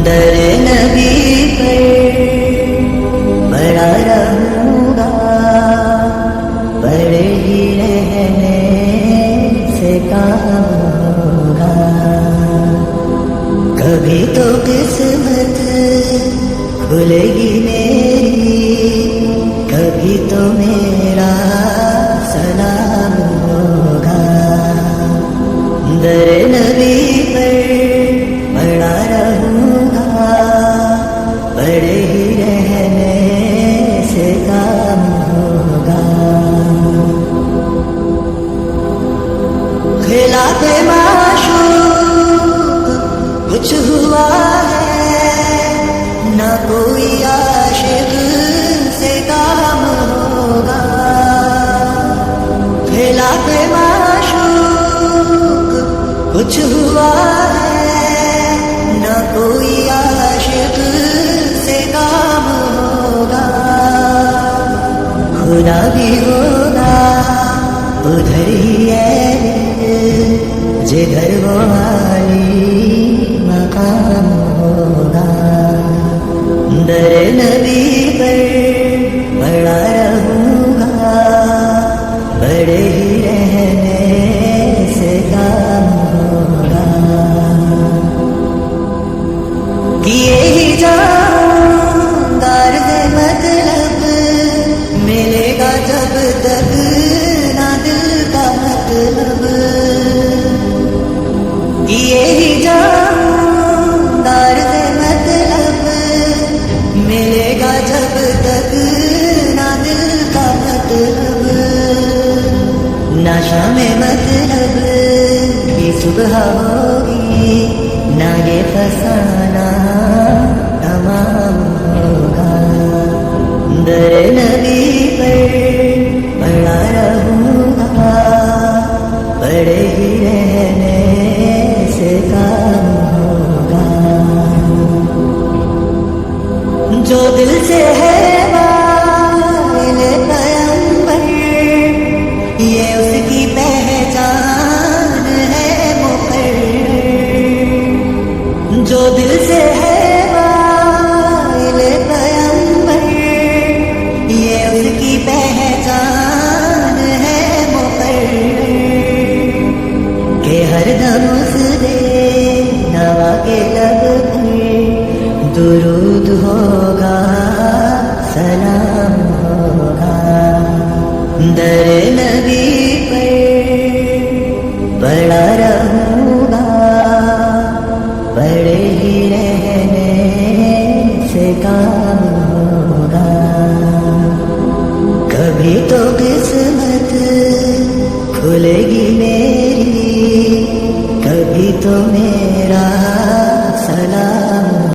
दर नबी पर पड़ा रहूँगा, पड़े ही रहने से काम होगा। कभी तो किस्मत खुलेगी मेरी, कभी तो मेरा सलाम होगा। दर नबी पर पड़ा रहूँगा, पड़े ही रहने से काम होगा। खिलाफे माशूक कुछ हुआ है, ना कोई आशिक से काम होगा। खिलाफे माशूक कुछ हुआ है, ना कोई आशिक से काम होगा। खुदा भी होगा उधर ही है जिधर वो आली मकाम होगा। दर नबी पर पड़ा रहूँगा, बड़े ही रहने से काम होगा। किए ही जानदार से मतलब मिलेगा जब तक ना दिल का मतलब। किए ही जानदार से मतलब मिलेगा जब तक ना दिल का मतलब। नशा में मतलब ये सुबह होगी, ना ये फसाना तमाम होगा। दर नबी पर पड़ा रहूँगा, पड़े ही रहने से काम होगा। जो दिल से है वाले पैगंबर, ये उसकी पहचान है मुकर्रर। जो दिल से है वाले पैगंबर, ये उसकी पहचान है मुकर्रर। के हर दम उसने नवा के लब पर दुरूद होगा, सलाम होगा। दर नबी पर पड़ा रहूँगा, पड़े ही रहने से काम होगा। कभी तो किस्मत खुलेगी मेरी, कभी तो मेरी